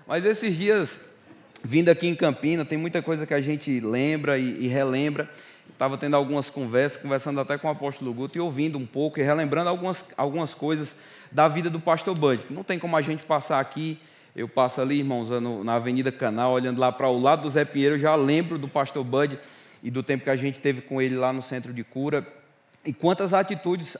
Mas esses dias, vindo aqui em Campina, tem muita coisa que a gente lembra e relembra. Estava tendo algumas conversas, conversando até com o apóstolo Guto e ouvindo um pouco e relembrando algumas coisas da vida do pastor Bud. Não tem como a gente passar aqui, eu passo ali, irmãos, na Avenida Canal, olhando lá para o lado do Zé Pinheiro, eu já lembro do pastor Bud e do tempo que a gente teve com ele lá no centro de cura. E quantas atitudes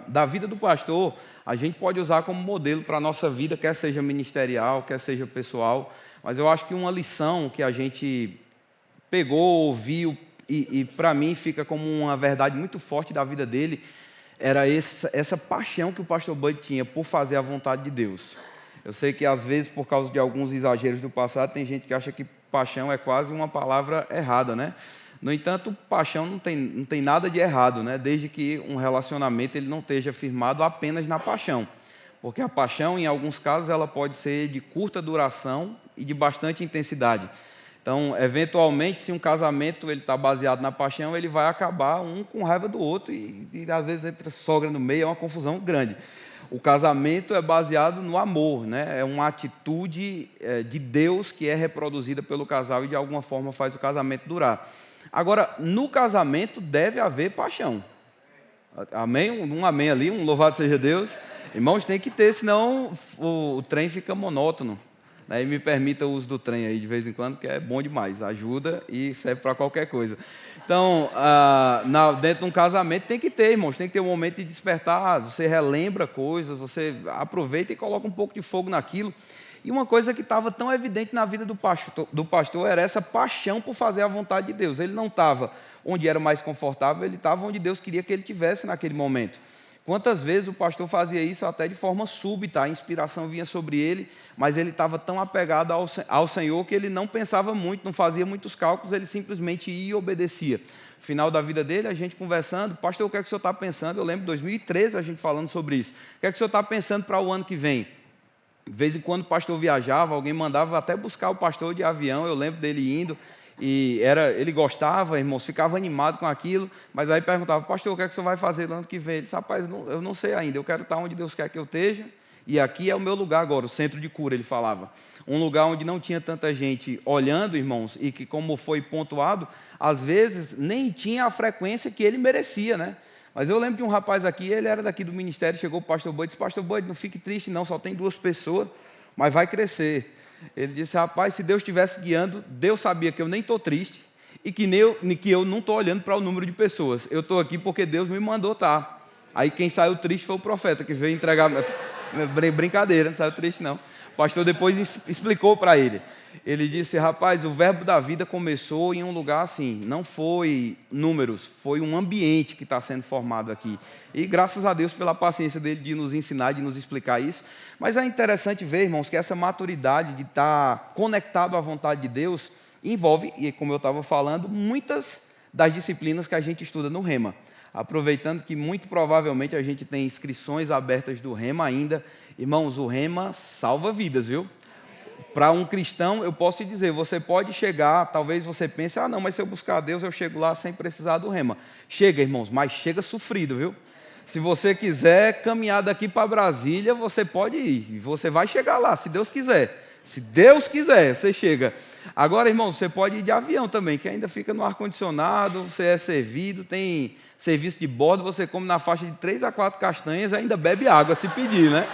da vida do pastor a gente pode usar como modelo para a nossa vida, quer seja ministerial, quer seja pessoal. Mas eu acho que uma lição que a gente pegou, ouviu, e para mim fica como uma verdade muito forte da vida dele, era essa paixão que o pastor Bud tinha por fazer a vontade de Deus. Eu sei que às vezes, por causa de alguns exageros do passado, tem gente que acha que paixão é quase uma palavra errada, né? No entanto, paixão não tem nada de errado, né? Desde que um relacionamento ele não esteja firmado apenas na paixão. Porque a paixão, em alguns casos, ela pode ser de curta duração e de bastante intensidade. Então, eventualmente, se um casamento está baseado na paixão, ele vai acabar um com raiva do outro e às vezes entra sogra no meio, é uma confusão grande. O casamento é baseado no amor, né? É uma atitude de Deus que é reproduzida pelo casal e de alguma forma faz o casamento durar. Agora, no casamento deve haver paixão. Amém? Um amém ali, um louvado seja Deus. Irmãos, tem que ter, senão o trem fica monótono. E me permita o uso do trem aí de vez em quando, que é bom demais, ajuda e serve para qualquer coisa. Então, dentro de um casamento tem que ter, irmãos, tem que ter um momento de despertar, você relembra coisas, você aproveita e coloca um pouco de fogo naquilo. E uma coisa que estava tão evidente na vida do pastor era essa paixão por fazer a vontade de Deus. Ele não estava onde era mais confortável, ele estava onde Deus queria que ele estivesse naquele momento. Quantas vezes o pastor fazia isso até de forma súbita, a inspiração vinha sobre ele, mas ele estava tão apegado ao Senhor que ele não pensava muito, não fazia muitos cálculos, ele simplesmente ia e obedecia. No final da vida dele, a gente conversando, pastor, o que é que o senhor está pensando? Eu lembro de 2013 a gente falando sobre isso. O que é que o senhor está pensando para o ano que vem? De vez em quando o pastor viajava, alguém mandava até buscar o pastor de avião, eu lembro dele indo. E ele gostava, irmãos, ficava animado com aquilo, mas aí perguntava, pastor, o que é que o senhor vai fazer no ano que vem? Ele disse, rapaz, eu não sei ainda, eu quero estar onde Deus quer que eu esteja, e aqui é o meu lugar agora, o centro de cura, ele falava. Um lugar onde não tinha tanta gente olhando, irmãos, e que, como foi pontuado, às vezes nem tinha a frequência que ele merecia, né? Mas eu lembro de um rapaz aqui, ele era daqui do ministério, chegou o pastor Bud e disse, pastor Bud, não fique triste não, só tem 2 pessoas, mas vai crescer. Ele disse, rapaz, se Deus estivesse guiando, Deus sabia que eu nem estou triste e que eu não estou olhando para o número de pessoas. Eu estou aqui porque Deus me mandou estar. Aí quem saiu triste foi o profeta, que veio entregar... Brincadeira, não saiu triste não. O pastor depois explicou para ele. Ele disse, rapaz, o verbo da vida começou em um lugar assim, não foi números, foi um ambiente que está sendo formado aqui. E graças a Deus pela paciência dele de nos ensinar, de nos explicar isso. Mas é interessante ver, irmãos, que essa maturidade de estar conectado à vontade de Deus envolve, e como eu estava falando, muitas das disciplinas que a gente estuda no Rema. Aproveitando que muito provavelmente a gente tem inscrições abertas do Rema ainda. Irmãos, o Rema salva vidas, viu? Para um cristão, eu posso te dizer, você pode chegar, talvez você pense, não, mas se eu buscar a Deus, eu chego lá sem precisar do Rema. Chega, irmãos, mas chega sofrido, viu? Se você quiser caminhar daqui para Brasília, você pode ir, você vai chegar lá, se Deus quiser. Se Deus quiser, você chega. Agora, irmãos, você pode ir de avião também, que ainda fica no ar-condicionado, você é servido, tem serviço de bordo, você come na faixa de 3 a 4 castanhas e ainda bebe água, se pedir, né?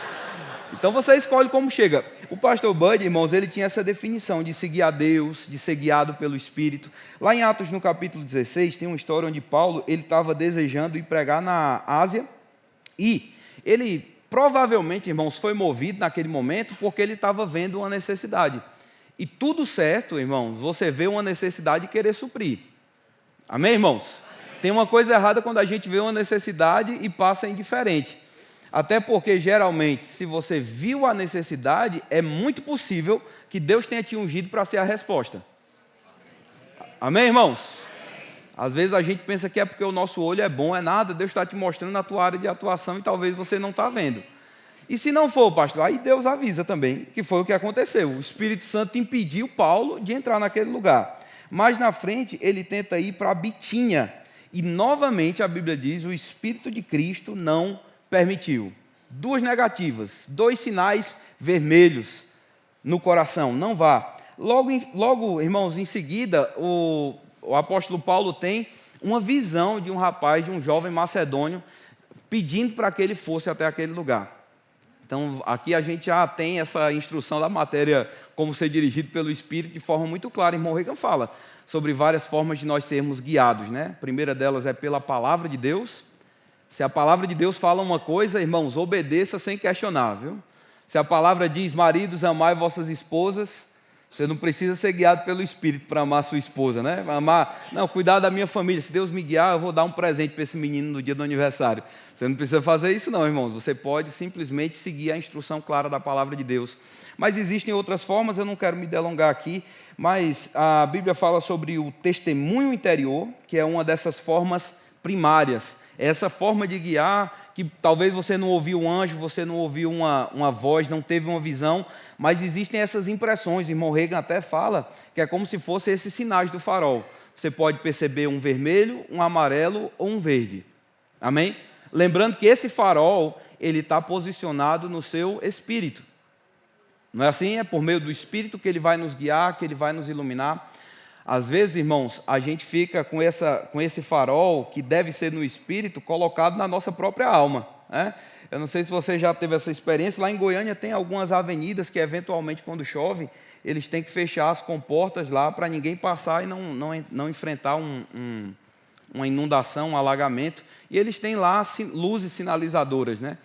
Então você escolhe como chega. O pastor Bud, irmãos, ele tinha essa definição de seguir a Deus, de ser guiado pelo Espírito. Lá em Atos, no capítulo 16, tem uma história onde Paulo ele estava desejando ir pregar na Ásia e ele provavelmente, irmãos, foi movido naquele momento porque ele estava vendo uma necessidade. E tudo certo, irmãos, você vê uma necessidade e querer suprir. Amém, irmãos? Amém. Tem uma coisa errada quando a gente vê uma necessidade e passa indiferente. Até porque, geralmente, se você viu a necessidade, é muito possível que Deus tenha te ungido para ser a resposta. Amém, irmãos? Amém. Às vezes a gente pensa que é porque o nosso olho é bom, é nada, Deus está te mostrando a tua área de atuação e talvez você não está vendo. E se não for, pastor, aí Deus avisa também, que foi o que aconteceu. O Espírito Santo impediu Paulo de entrar naquele lugar. Mais na frente, ele tenta ir para Bitínia. E, novamente, a Bíblia diz, o Espírito de Cristo não permitiu. 2 negativas, 2 sinais vermelhos. no coração, não vá. Logo, irmãos, em seguida, o apóstolo Paulo tem uma visão de um rapaz, de um jovem macedônio, pedindo para que ele fosse até aquele lugar. Então, aqui a gente já tem essa instrução da matéria, como ser dirigido pelo Espírito, de forma muito clara. Irmão Reagan fala sobre várias formas de nós sermos guiados, né? A primeira delas é pela palavra de Deus. Se a palavra de Deus fala uma coisa, irmãos, obedeça sem questionar, viu? Se a palavra diz, maridos, amai vossas esposas, você não precisa ser guiado pelo Espírito para amar a sua esposa, né? Cuidar da minha família. Se Deus me guiar, eu vou dar um presente para esse menino no dia do aniversário. Você não precisa fazer isso não, irmãos. Você pode simplesmente seguir a instrução clara da palavra de Deus. Mas existem outras formas, eu não quero me delongar aqui, mas a Bíblia fala sobre o testemunho interior, que é uma dessas formas primárias. Essa forma de guiar, que talvez você não ouviu um anjo, você não ouviu uma voz, não teve uma visão, mas existem essas impressões. O irmão Reagan até fala que é como se fossem esses sinais do farol. Você pode perceber um vermelho, um amarelo ou um verde. Amém? Lembrando que esse farol, ele está posicionado no seu espírito. Não é assim? É por meio do Espírito que ele vai nos guiar, que ele vai nos iluminar. Às vezes, irmãos, a gente fica com esse farol, que deve ser no Espírito, colocado na nossa própria alma, né? Eu não sei se você já teve essa experiência. Lá em Goiânia tem algumas avenidas que, eventualmente, quando chove, eles têm que fechar as comportas lá para ninguém passar e não enfrentar uma inundação, um alagamento. E eles têm lá luzes sinalizadoras, né?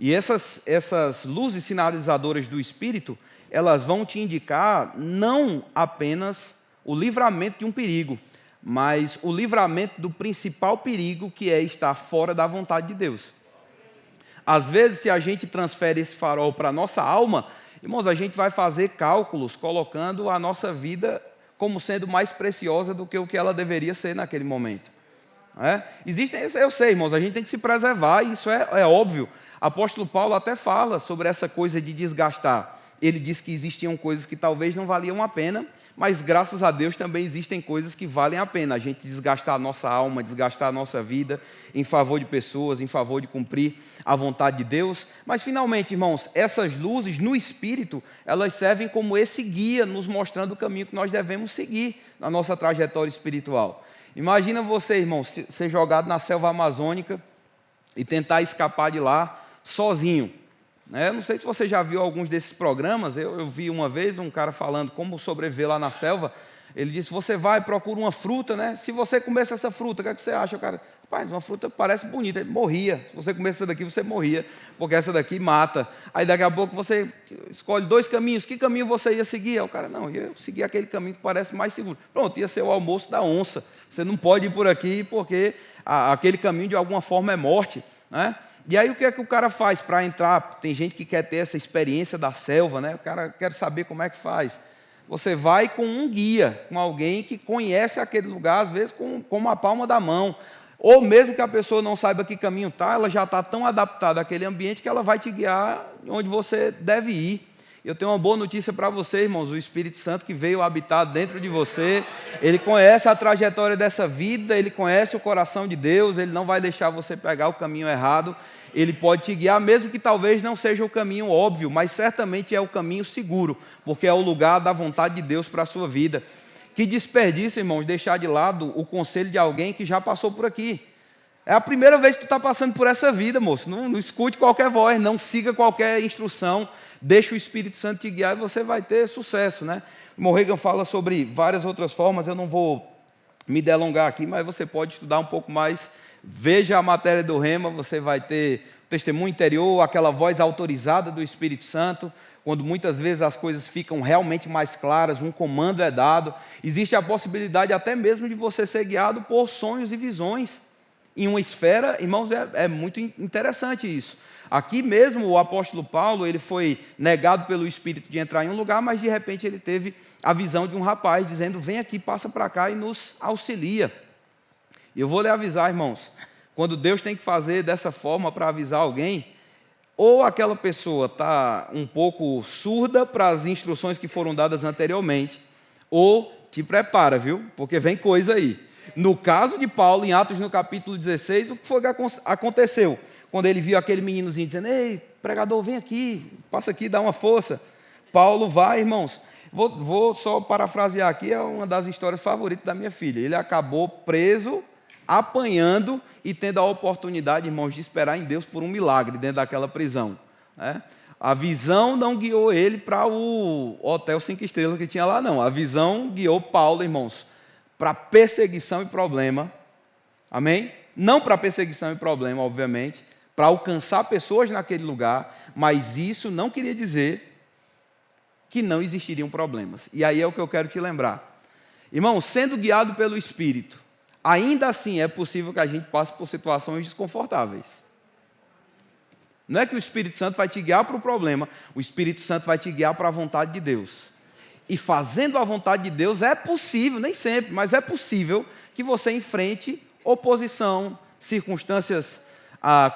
E essas luzes sinalizadoras do Espírito, elas vão te indicar não apenas o livramento de um perigo, mas o livramento do principal perigo, que é estar fora da vontade de Deus. Às vezes, se a gente transfere esse farol para a nossa alma, irmãos, a gente vai fazer cálculos colocando a nossa vida como sendo mais preciosa do que o que ela deveria ser naquele momento. Eu sei, irmãos, a gente tem que se preservar, e isso é óbvio. Apóstolo Paulo até fala sobre essa coisa de desgastar. Ele diz que existiam coisas que talvez não valiam a pena, mas graças a Deus também existem coisas que valem a pena. A gente desgastar a nossa alma, desgastar a nossa vida em favor de pessoas, em favor de cumprir a vontade de Deus. Mas finalmente, irmãos, essas luzes no Espírito, elas servem como esse guia, nos mostrando o caminho que nós devemos seguir na nossa trajetória espiritual. Imagina você, irmão, ser jogado na selva amazônica e tentar escapar de lá sozinho. Eu não sei se você já viu alguns desses programas. Eu vi uma vez um cara falando como sobreviver lá na selva. Ele disse, você vai, procura uma fruta, né? Se você comesse essa fruta, o que é que você acha? O cara, rapaz, uma fruta parece bonita. Ele morria. Se você comesse essa daqui, você morria, porque essa daqui mata. Aí daqui a pouco você escolhe 2 caminhos. Que caminho você ia seguir? Aí o cara, não, eu segui aquele caminho que parece mais seguro. Pronto, ia ser o almoço da onça. Você não pode ir por aqui, porque aquele caminho de alguma forma é morte, né? E aí o que é que o cara faz para entrar? Tem gente que quer ter essa experiência da selva, né? O cara quer saber como é que faz. Você vai com um guia, com alguém que conhece aquele lugar, às vezes com uma palma da mão. Ou mesmo que a pessoa não saiba que caminho está, ela já está tão adaptada àquele ambiente que ela vai te guiar onde você deve ir. Eu tenho uma boa notícia para você, irmãos. O Espírito Santo que veio habitar dentro de você, ele conhece a trajetória dessa vida, ele conhece o coração de Deus, ele não vai deixar você pegar o caminho errado. Ele pode te guiar, mesmo que talvez não seja o caminho óbvio, mas certamente é o caminho seguro, porque é o lugar da vontade de Deus para a sua vida. Que desperdício, irmãos, deixar de lado o conselho de alguém que já passou por aqui. É a primeira vez que tu está passando por essa vida, moço. Não escute qualquer voz, não siga qualquer instrução, deixa o Espírito Santo te guiar e você vai ter sucesso, né? O irmão Reagan fala sobre várias outras formas, eu não vou me delongar aqui, mas você pode estudar um pouco mais. Veja a matéria do Rema, você vai ter o testemunho interior, aquela voz autorizada do Espírito Santo, quando muitas vezes as coisas ficam realmente mais claras, um comando é dado. Existe a possibilidade até mesmo de você ser guiado por sonhos e visões. Em uma esfera, irmãos, é muito interessante isso. Aqui mesmo o apóstolo Paulo, ele foi negado pelo Espírito de entrar em um lugar, mas de repente ele teve a visão de um rapaz dizendo, vem aqui, passa para cá e nos auxilia. E eu vou lhe avisar, irmãos, quando Deus tem que fazer dessa forma para avisar alguém, ou aquela pessoa está um pouco surda para as instruções que foram dadas anteriormente, ou te prepara, viu? Porque vem coisa aí. No caso de Paulo, em Atos no capítulo 16, o que foi que aconteceu? Quando ele viu aquele meninozinho dizendo, ei, pregador, vem aqui, passa aqui, dá uma força. Paulo vai, irmãos, vou só parafrasear aqui, é uma das histórias favoritas da minha filha. Ele acabou preso, apanhando e tendo a oportunidade, irmãos, de esperar em Deus por um milagre dentro daquela prisão, né? A visão não guiou ele para o hotel 5 estrelas que tinha lá, não. A visão guiou Paulo, irmãos, para perseguição e problema. Amém? Não para perseguição e problema, obviamente, para alcançar pessoas naquele lugar, mas isso não queria dizer que não existiriam problemas. E aí é o que eu quero te lembrar. Irmão, sendo guiado pelo Espírito, ainda assim é possível que a gente passe por situações desconfortáveis. Não é que o Espírito Santo vai te guiar para o problema, o Espírito Santo vai te guiar para a vontade de Deus. E fazendo a vontade de Deus é possível, nem sempre, mas é possível que você enfrente oposição, circunstâncias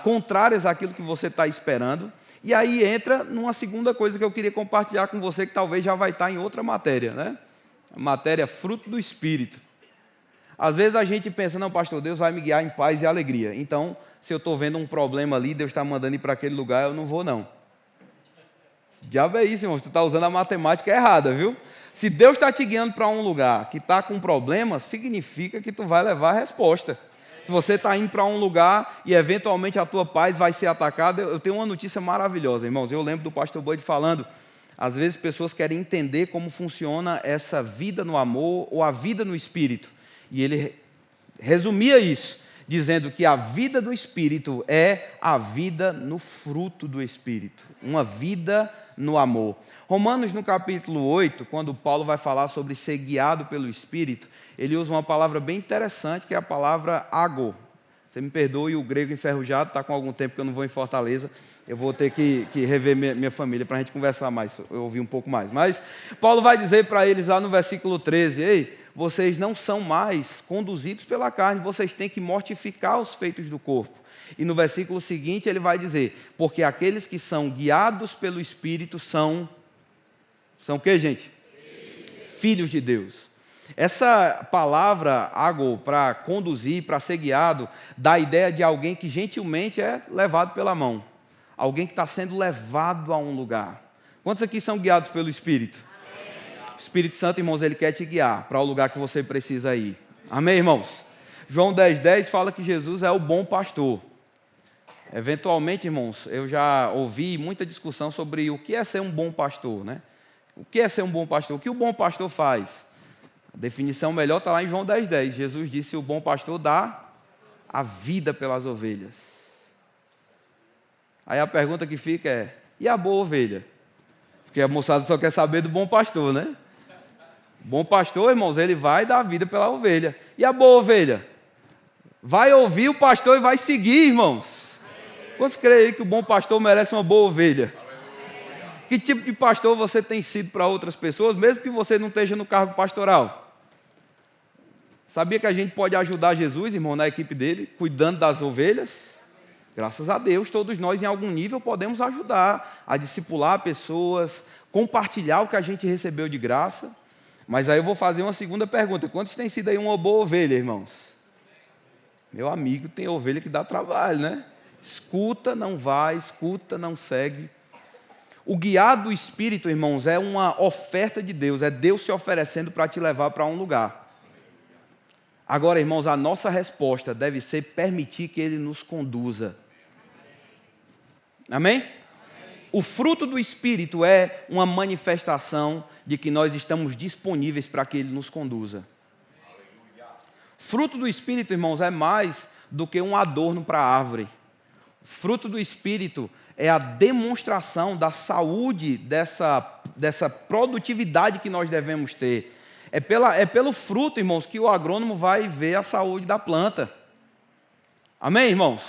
contrárias àquilo que você está esperando. E aí entra numa segunda coisa que eu queria compartilhar com você, que talvez já vai estar em outra matéria, né? A matéria fruto do Espírito. Às vezes a gente pensa, não, pastor, Deus vai me guiar em paz e alegria. Então, se eu estou vendo um problema ali, Deus está mandando ir para aquele lugar, eu não vou não. Diabo é isso, irmão, tu está usando a matemática errada, viu? Se Deus está te guiando para um lugar que está com problema, significa que tu vai levar a resposta. Se você está indo para um lugar e eventualmente a tua paz vai ser atacada, eu tenho uma notícia maravilhosa, irmãos. Eu lembro do pastor Bud falando, às vezes pessoas querem entender como funciona essa vida no amor ou a vida no Espírito. E ele resumia isso, dizendo que a vida do Espírito é a vida no fruto do Espírito, uma vida no amor. Romanos, no capítulo 8, quando Paulo vai falar sobre ser guiado pelo Espírito, ele usa uma palavra bem interessante, que é a palavra ago. Você me perdoe, o grego enferrujado, está com algum tempo que eu não vou em Fortaleza, eu vou ter que rever minha família para a gente conversar mais, eu ouvir um pouco mais. Mas Paulo vai dizer para eles lá no versículo 13, ei, vocês não são mais conduzidos pela carne, vocês têm que mortificar os feitos do corpo. E no versículo seguinte ele vai dizer, porque aqueles que são guiados pelo Espírito são o que, gente? Filhos de Deus. Essa palavra, ago, para conduzir, para ser guiado, dá a ideia de alguém que gentilmente é levado pela mão. Alguém que está sendo levado a um lugar. Quantos aqui são guiados pelo Espírito? O Espírito Santo, irmãos, ele quer te guiar para o lugar que você precisa ir. Amém, irmãos? João 10,10 fala que Jesus é o bom pastor. Eventualmente, irmãos, eu já ouvi muita discussão sobre o que é ser um bom pastor, né? O que é ser um bom pastor? O que o bom pastor faz? A definição melhor está lá em João 10,10. Jesus disse, o bom pastor dá a vida pelas ovelhas. Aí a pergunta que fica é, e a boa ovelha? Porque a moçada só quer saber do bom pastor, né? O bom pastor, irmãos, ele vai dar a vida pela ovelha. E a boa ovelha? Vai ouvir o pastor e vai seguir, irmãos. Quantos creem aí que o bom pastor merece uma boa ovelha? Que tipo de pastor você tem sido para outras pessoas, mesmo que você não esteja no cargo pastoral? Sabia que a gente pode ajudar Jesus, irmão, na equipe dele, cuidando das ovelhas? Graças a Deus, todos nós, em algum nível, podemos ajudar a discipular pessoas, compartilhar o que a gente recebeu de graça. Mas aí eu vou fazer uma segunda pergunta. Quantos têm sido aí uma boa ovelha, irmãos? Meu amigo, tem ovelha que dá trabalho, né? Escuta, não vai, escuta, não segue. O guiar do Espírito, irmãos, é uma oferta de Deus, é Deus se oferecendo para te levar para um lugar. Agora, irmãos, a nossa resposta deve ser permitir que Ele nos conduza. Amém? O fruto do Espírito é uma manifestação de que nós estamos disponíveis para que Ele nos conduza. Fruto do Espírito, irmãos, é mais do que um adorno para a árvore. Fruto do Espírito é a demonstração da saúde, dessa produtividade que nós devemos ter. É pelo fruto, irmãos, que o agrônomo vai ver a saúde da planta. Amém, irmãos?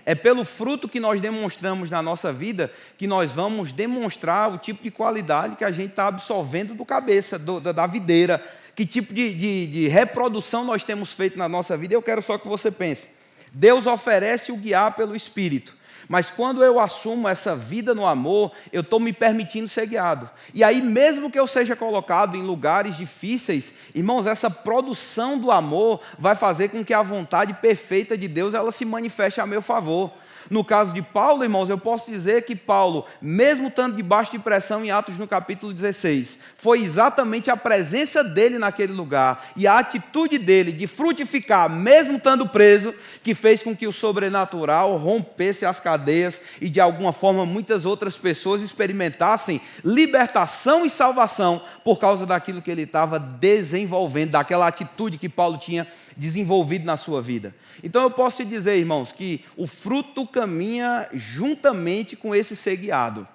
É pelo fruto que nós demonstramos na nossa vida que nós vamos demonstrar o tipo de qualidade que a gente está absorvendo do cabeça, da videira. Que tipo de reprodução nós temos feito na nossa vida. Eu quero só que você pense. Deus oferece o guiar pelo Espírito. Mas quando eu assumo essa vida no amor, eu estou me permitindo ser guiado. E aí, mesmo que eu seja colocado em lugares difíceis, irmãos, essa produção do amor vai fazer com que a vontade perfeita de Deus ela se manifeste a meu favor. No caso de Paulo, irmãos, eu posso dizer que Paulo, mesmo estando debaixo de pressão em Atos no capítulo 16, foi exatamente a presença dele naquele lugar e a atitude dele de frutificar, mesmo estando preso, que fez com que o sobrenatural rompesse as cadeias e de alguma forma muitas outras pessoas experimentassem libertação e salvação por causa daquilo que ele estava desenvolvendo, daquela atitude que Paulo tinha desenvolvido na sua vida. Então eu posso te dizer, irmãos, que o fruto caminha juntamente com esse ser guiado.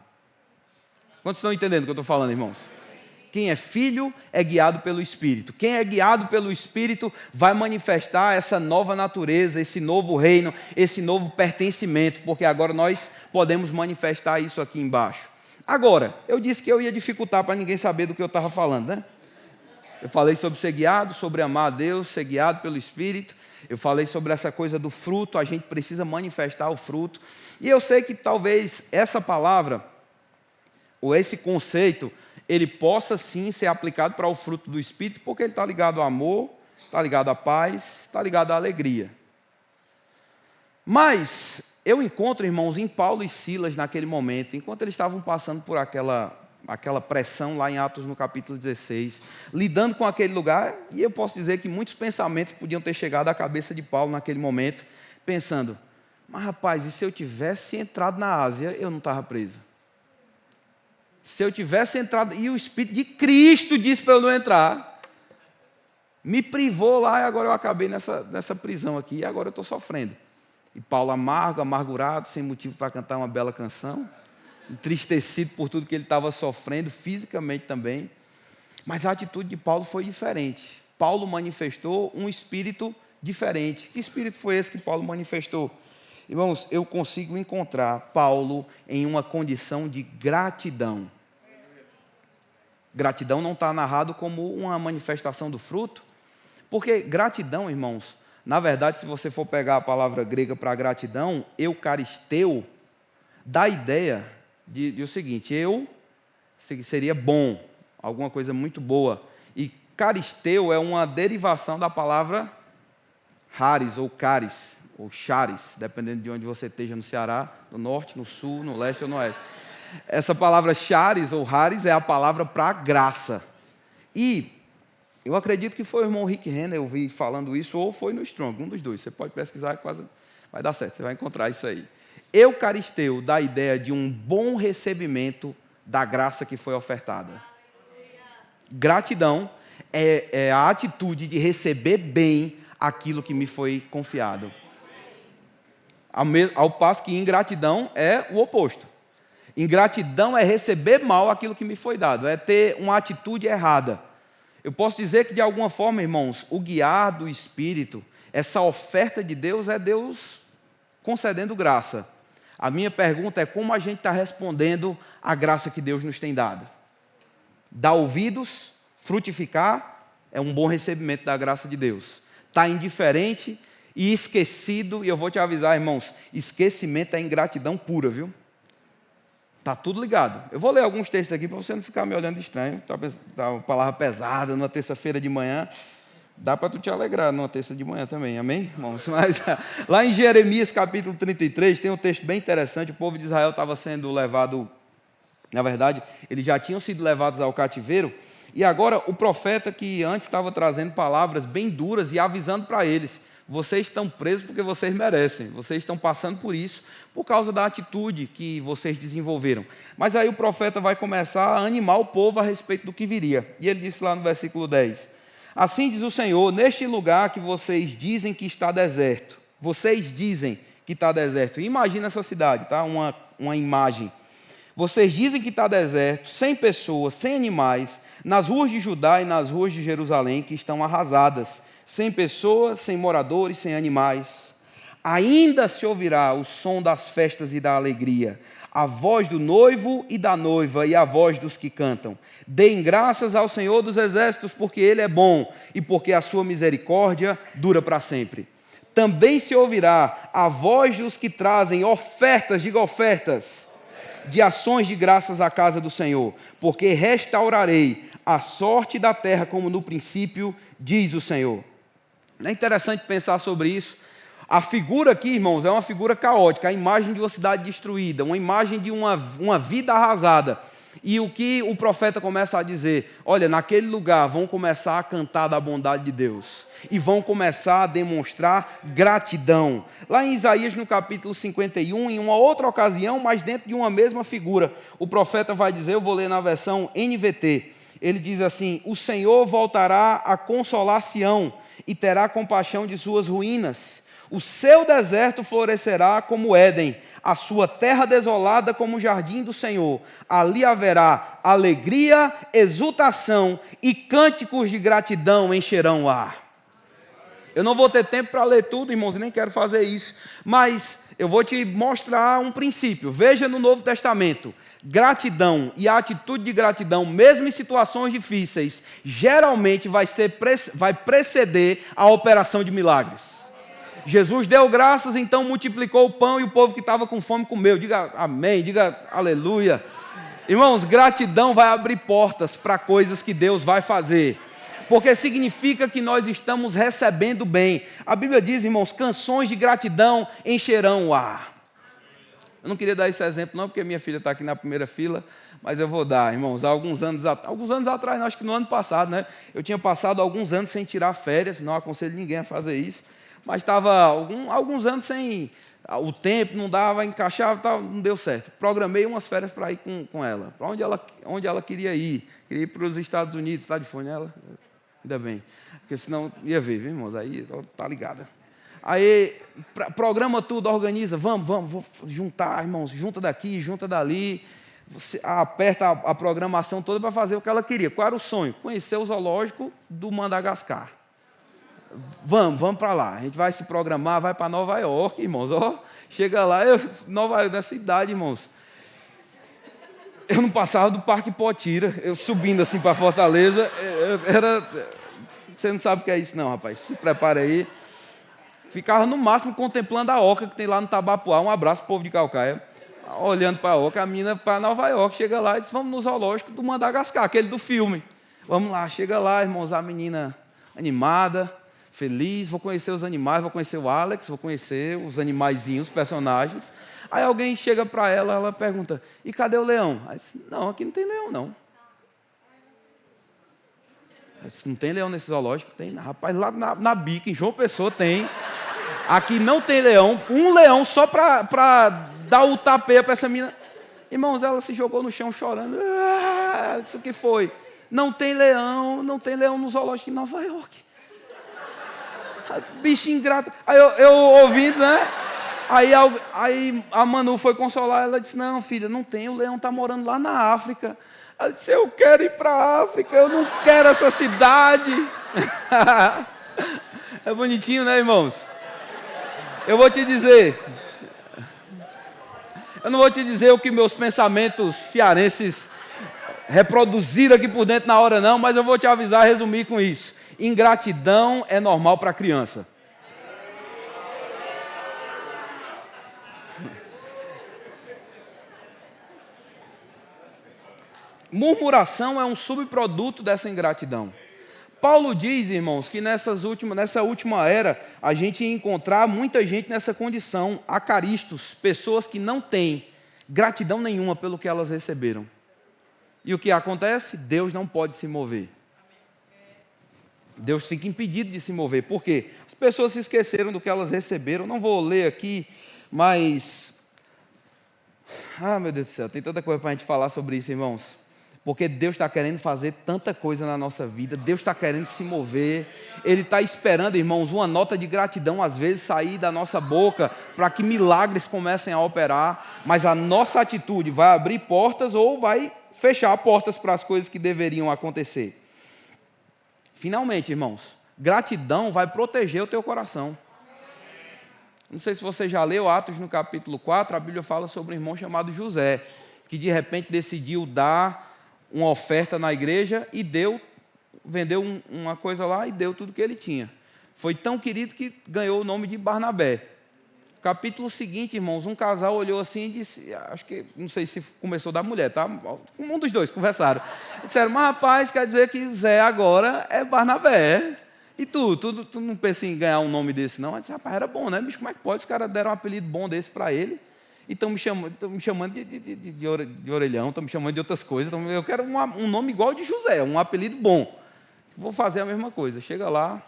Quantos estão entendendo o que eu estou falando, irmãos? Quem é filho é guiado pelo Espírito. Quem é guiado pelo Espírito vai manifestar essa nova natureza, esse novo reino, esse novo pertencimento, porque agora nós podemos manifestar isso aqui embaixo. Agora, eu disse que eu ia dificultar para ninguém saber do que eu estava falando, né? Eu falei sobre ser guiado, sobre amar a Deus, ser guiado pelo Espírito. Eu falei sobre essa coisa do fruto, a gente precisa manifestar o fruto. E eu sei que talvez essa palavra, ou esse conceito, ele possa sim ser aplicado para o fruto do Espírito, porque ele está ligado ao amor, está ligado à paz, está ligado à alegria. Mas eu encontro, irmãos, em Paulo e Silas naquele momento, enquanto eles estavam passando por aquela pressão lá em Atos no capítulo 16, lidando com aquele lugar, e eu posso dizer que muitos pensamentos podiam ter chegado à cabeça de Paulo naquele momento, pensando, mas rapaz, e se eu tivesse entrado na Ásia, eu não estava preso? Se eu tivesse entrado, e o Espírito de Cristo disse para eu não entrar, me privou lá e agora eu acabei nessa prisão aqui, e agora eu estou sofrendo. E Paulo amargurado, sem motivo para cantar uma bela canção, entristecido por tudo que ele estava sofrendo, fisicamente também. Mas a atitude de Paulo foi diferente. Paulo manifestou um espírito diferente. Que espírito foi esse que Paulo manifestou? Irmãos, eu consigo encontrar Paulo em uma condição de gratidão. Gratidão não está narrado como uma manifestação do fruto, porque gratidão, irmãos, na verdade, se você for pegar a palavra grega para gratidão, eucaristeu, dá a ideia de o seguinte, seria bom, alguma coisa muito boa, e caristeu é uma derivação da palavra haris ou caris, ou charis, dependendo de onde você esteja no Ceará, no norte, no sul, no leste ou no oeste. Essa palavra charis ou haris é a palavra para graça. E eu acredito que foi o irmão Rick Renner, eu vi falando isso, ou foi no Strong, um dos dois. Você pode pesquisar que quase vai dar certo, você vai encontrar isso aí. Eucaristeu dá a ideia de um bom recebimento da graça que foi ofertada. Gratidão é a atitude de receber bem aquilo que me foi confiado. Ao passo que ingratidão é o oposto. Ingratidão é receber mal aquilo que me foi dado, é ter uma atitude errada. Eu posso dizer que, de alguma forma, irmãos, o guiar do Espírito, essa oferta de Deus é Deus concedendo graça. A minha pergunta é como a gente está respondendo à graça que Deus nos tem dado. Dar ouvidos, frutificar, é um bom recebimento da graça de Deus. Está indiferente e esquecido, e eu vou te avisar, irmãos, esquecimento é ingratidão pura, viu? Está tudo ligado. Eu vou ler alguns textos aqui para você não ficar me olhando estranho. Está uma palavra pesada numa terça-feira de manhã. Dá para tu te alegrar numa terça de manhã também, amém, irmãos? Mas lá em Jeremias capítulo 33 tem um texto bem interessante. O povo de Israel estava sendo levado, na verdade, eles já tinham sido levados ao cativeiro, e agora o profeta que antes estava trazendo palavras bem duras e avisando para eles, vocês estão presos porque vocês merecem, vocês estão passando por isso, por causa da atitude que vocês desenvolveram. Mas aí o profeta vai começar a animar o povo a respeito do que viria. E ele disse lá no versículo 10, assim diz o Senhor, neste lugar que vocês dizem que está deserto, vocês dizem que está deserto, imagina essa cidade, tá? Uma imagem. Vocês dizem que está deserto, sem pessoas, sem animais, nas ruas de Judá e nas ruas de Jerusalém que estão arrasadas, sem pessoas, sem moradores, sem animais. Ainda se ouvirá o som das festas e da alegria, a voz do noivo e da noiva e a voz dos que cantam. Deem graças ao Senhor dos Exércitos, porque Ele é bom e porque a sua misericórdia dura para sempre. Também se ouvirá a voz dos que trazem ofertas, diga ofertas, de ações de graças à casa do Senhor, porque restaurarei a sorte da terra como no princípio, diz o Senhor. É interessante pensar sobre isso. A figura aqui, irmãos, é uma figura caótica, a imagem de uma cidade destruída, uma imagem de uma vida arrasada. E o que o profeta começa a dizer? Olha, naquele lugar vão começar a cantar da bondade de Deus. E vão começar a demonstrar gratidão. Lá em Isaías, no capítulo 51, em uma outra ocasião, mas dentro de uma mesma figura, o profeta vai dizer, eu vou ler na versão NVT, ele diz assim, o Senhor voltará a consolar Sião e terá compaixão de suas ruínas. O seu deserto florescerá como Éden, a sua terra desolada como o jardim do Senhor. Ali haverá alegria, exultação e cânticos de gratidão encherão o ar. Eu não vou ter tempo para ler tudo, irmãos, nem quero fazer isso, mas eu vou te mostrar um princípio. Veja no Novo Testamento, gratidão e a atitude de gratidão, mesmo em situações difíceis, geralmente vai preceder a operação de milagres. Jesus deu graças, então multiplicou o pão e o povo que estava com fome comeu. Diga amém, diga aleluia. Irmãos, gratidão vai abrir portas para coisas que Deus vai fazer. Porque significa que nós estamos recebendo bem. A Bíblia diz, irmãos, canções de gratidão encherão o ar. Eu não queria dar esse exemplo não, porque minha filha está aqui na primeira fila, mas eu vou dar, irmãos. Há alguns anos atrás, acho que no ano passado, né? Eu tinha passado alguns anos sem tirar férias, não aconselho ninguém a fazer isso. Mas estava alguns anos sem, o tempo não dava, encaixava, não deu certo. Programei umas férias para ir com ela, para onde ela queria ir para os Estados Unidos. Está de fone ela? Ainda bem, porque senão ia ver, viu, irmãos? Aí está ligada. Aí programa tudo, organiza, vamos juntar, irmãos, junta daqui, junta dali. Você aperta a programação toda para fazer o que ela queria. Qual era o sonho? Conhecer o zoológico do Madagascar. Vamos para lá, a gente vai se programar, vai para Nova York, irmãos, chega lá, Nova York, nessa idade, irmãos, eu não passava do Parque Potira, eu subindo assim para Fortaleza, você não sabe o que é isso não, rapaz, se prepara aí, ficava no máximo contemplando a oca que tem lá no Tabapuá, um abraço povo de Calcaia, olhando para a oca, a menina para Nova York, chega lá e diz, vamos no zoológico do Madagascar, aquele do filme, vamos lá, chega lá, irmãos, a menina animada, feliz, vou conhecer os animais, vou conhecer o Alex, vou conhecer os animaizinhos, os personagens. Aí alguém chega para ela, ela pergunta, e cadê o leão? Aí disse, não, aqui não tem leão, não. Aí disse, não tem leão nesse zoológico? Tem, rapaz, lá na Bica, em João Pessoa tem. Aqui não tem leão, um leão só para dar o tapeia para essa menina. Irmãos, ela se jogou no chão chorando. Isso que foi? Não tem leão no zoológico em Nova York. Bicho ingrato. Aí eu ouvindo, né? Aí a Manu foi consolar, ela disse, não, filha, não tem, o leão está morando lá na África. Ela disse, eu quero ir para a África, eu não quero essa cidade. É bonitinho, né, irmãos? Eu vou te dizer, eu não vou te dizer o que meus pensamentos cearenses reproduziram aqui por dentro na hora não, mas eu vou te avisar, resumir com isso. Ingratidão é normal para criança. Murmuração é um subproduto dessa ingratidão. Paulo diz, irmãos, que nessa última era, a gente ia encontrar muita gente nessa condição, acaristos, pessoas que não têm gratidão nenhuma pelo que elas receberam. E o que acontece? Deus não pode se mover. Deus fica impedido de se mover. Por quê? As pessoas se esqueceram do que elas receberam. Não vou ler aqui, mas... meu Deus do céu, tem tanta coisa para a gente falar sobre isso, irmãos. Porque Deus está querendo fazer tanta coisa na nossa vida. Deus está querendo se mover. Ele está esperando, irmãos, uma nota de gratidão, às vezes, sair da nossa boca, para que milagres comecem a operar. Mas a nossa atitude vai abrir portas ou vai fechar portas para as coisas que deveriam acontecer. Finalmente, irmãos, gratidão vai proteger o teu coração. Não sei se você já leu Atos no capítulo 4, a Bíblia fala sobre um irmão chamado José, que de repente decidiu dar uma oferta na igreja e vendeu uma coisa lá e deu tudo que ele tinha. Foi tão querido que ganhou o nome de Barnabé. Capítulo seguinte, irmãos, um casal olhou assim e disse, não sei se começou da mulher, tá? Um dos dois conversaram. Disseram, mas rapaz, quer dizer que Zé agora é Barnabé. E tu não pensa em ganhar um nome desse, não? Mas, rapaz, era bom, né, bicho? Como é que pode? Os caras deram um apelido bom desse para ele e estão me chamando de orelhão, estão me chamando de outras coisas. Eu quero um nome igual de José, um apelido bom. Vou fazer a mesma coisa. Chega lá,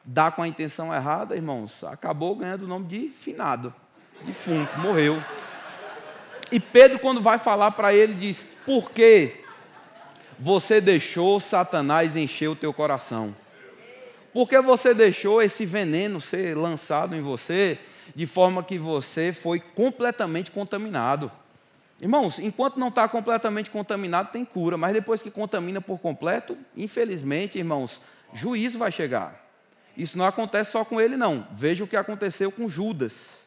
dá com a intenção errada, irmãos, acabou ganhando o nome de finado, defunto, morreu. E Pedro, quando vai falar para ele, diz: por que você deixou Satanás encher o teu coração? Por que você deixou esse veneno ser lançado em você, de forma que você foi completamente contaminado? Irmãos, enquanto não está completamente contaminado, tem cura, mas depois que contamina por completo, infelizmente, irmãos, juízo vai chegar. Isso não acontece só com ele, não. Veja o que aconteceu com Judas.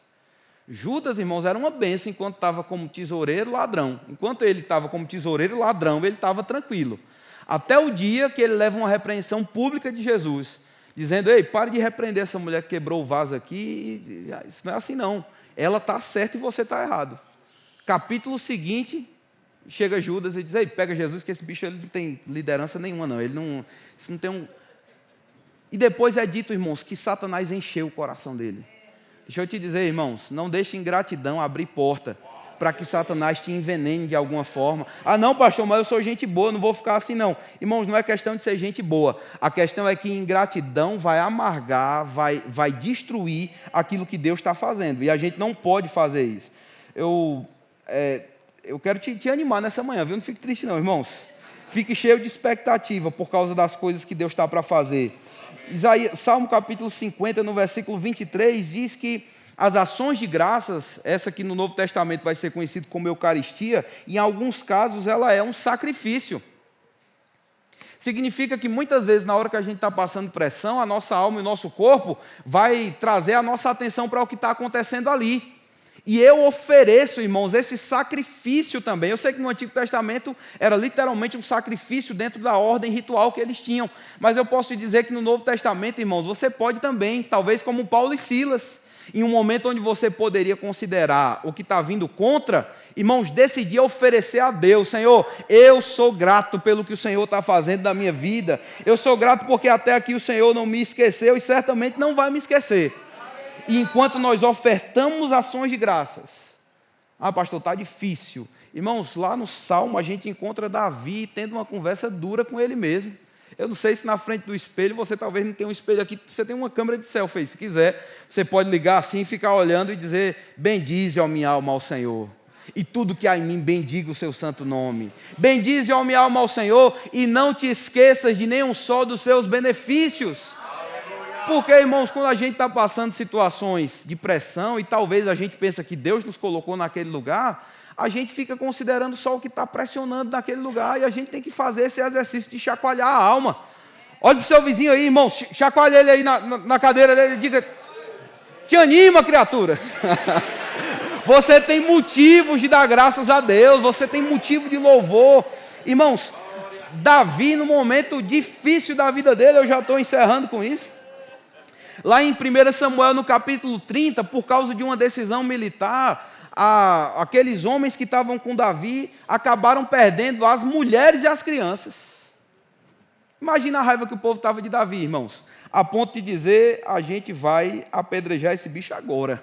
Judas, irmãos, era uma bênção enquanto estava como tesoureiro ladrão. Enquanto ele estava como tesoureiro ladrão, ele estava tranquilo. Até o dia que ele leva uma repreensão pública de Jesus, dizendo: ei, pare de repreender essa mulher que quebrou o vaso aqui. Isso não é assim, não. Ela está certa e você está errado. Capítulo seguinte, chega Judas e diz: ei, pega Jesus, que esse bicho ele não tem liderança nenhuma, não. Ele não, isso não tem um... E depois é dito, irmãos, que Satanás encheu o coração dele. Deixa eu te dizer, irmãos, não deixe ingratidão abrir porta para que Satanás te envenene de alguma forma. Ah, não, pastor, mas eu sou gente boa, não vou ficar assim, não. Irmãos, não é questão de ser gente boa. A questão é que ingratidão vai amargar, vai destruir aquilo que Deus está fazendo. E a gente não pode fazer isso. Eu quero te animar nessa manhã, viu? Não fique triste, não, irmãos. Fique cheio de expectativa por causa das coisas que Deus está para fazer. Salmo capítulo 50, no versículo 23, diz que as ações de graças, essa que no Novo Testamento vai ser conhecida como Eucaristia, em alguns casos ela é um sacrifício. Significa que muitas vezes, na hora que a gente está passando pressão, a nossa alma e o nosso corpo vai trazer a nossa atenção para o que está acontecendo ali. E eu ofereço, irmãos, esse sacrifício também. Eu sei que no Antigo Testamento era literalmente um sacrifício dentro da ordem ritual que eles tinham. Mas eu posso dizer que no Novo Testamento, irmãos, você pode também, talvez como Paulo e Silas, em um momento onde você poderia considerar o que está vindo contra, irmãos, decidir oferecer a Deus: Senhor, eu sou grato pelo que o Senhor está fazendo na minha vida. Eu sou grato porque até aqui o Senhor não me esqueceu e certamente não vai me esquecer. E enquanto nós ofertamos ações de graças, ah, pastor, está difícil. Irmãos, lá no Salmo a gente encontra Davi tendo uma conversa dura com ele mesmo. Eu não sei se na frente do espelho, você talvez não tenha um espelho aqui, você tem uma câmera de selfie. Se quiser, você pode ligar assim e ficar olhando e dizer: bendize, ó minha alma, ao Senhor. E tudo que há em mim, bendiga o seu santo nome. Bendize, ó minha alma, ao Senhor, e não te esqueças de nenhum só dos seus benefícios. Porque, irmãos, quando a gente está passando situações de pressão e talvez a gente pensa que Deus nos colocou naquele lugar, a gente fica considerando só o que está pressionando naquele lugar e a gente tem que fazer esse exercício de chacoalhar a alma. Olha para o seu vizinho aí, irmão, chacoalha ele aí na cadeira dele e diga: te anima, criatura. Você tem motivos de dar graças a Deus, você tem motivo de louvor. Irmãos, Davi, no momento difícil da vida dele, eu já estou encerrando com isso. Lá em 1 Samuel, no capítulo 30, por causa de uma decisão militar, aqueles homens que estavam com Davi acabaram perdendo as mulheres e as crianças. Imagina a raiva que o povo estava de Davi, irmãos. A ponto de dizer: a gente vai apedrejar esse bicho agora.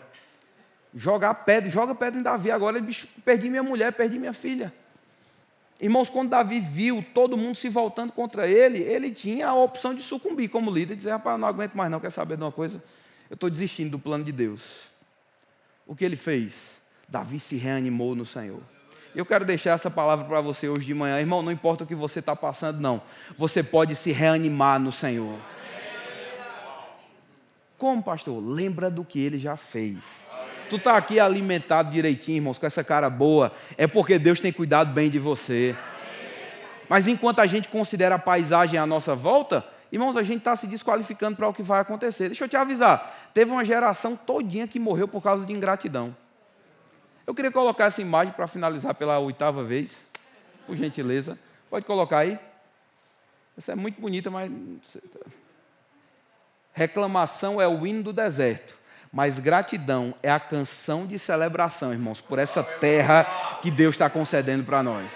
Joga pedra em Davi agora. Bicho, perdi minha mulher, perdi minha filha. Irmãos, quando Davi viu todo mundo se voltando contra ele, ele tinha a opção de sucumbir como líder, e dizer: rapaz, eu não aguento mais não, quer saber de uma coisa? Eu estou desistindo do plano de Deus. O que ele fez? Davi se reanimou no Senhor. Eu quero deixar essa palavra para você hoje de manhã. Irmão, não importa o que você está passando, não. Você pode se reanimar no Senhor. Como, pastor? Lembra do que ele já fez. Tu está aqui alimentado direitinho, irmãos, com essa cara boa, é porque Deus tem cuidado bem de você. Mas enquanto a gente considera a paisagem à nossa volta, irmãos, a gente está se desqualificando para o que vai acontecer. Deixa eu te avisar, teve uma geração todinha que morreu por causa de ingratidão. Eu queria colocar essa imagem para finalizar pela 8ª vez, por gentileza. Pode colocar aí. Essa é muito bonita, mas... Reclamação é o hino do deserto. Mas gratidão é a canção de celebração, irmãos, por essa terra que Deus está concedendo para nós.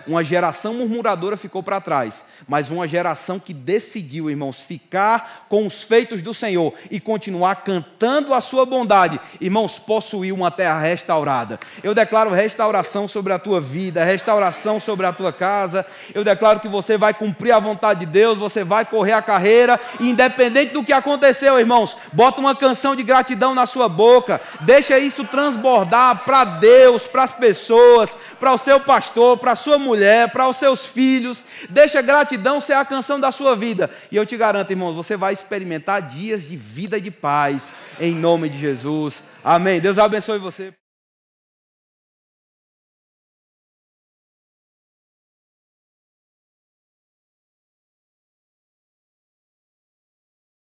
Uma geração murmuradora ficou para trás, mas uma geração que decidiu, irmãos, ficar com os feitos do Senhor e continuar cantando a sua bondade, irmãos, possuiu uma terra restaurada. Eu declaro restauração sobre a tua vida, restauração sobre a tua casa. Eu declaro que você vai cumprir a vontade de Deus, você vai correr a carreira, e independente do que aconteceu, irmãos, bota uma canção de gratidão na sua boca, deixa isso transbordar para Deus, para as pessoas, para o seu pastor, para a sua mulher, para os seus filhos. Deixa gratidão ser a canção da sua vida, e eu te garanto, irmãos, você vai experimentar dias de vida e de paz, em nome de Jesus, amém. Deus abençoe você.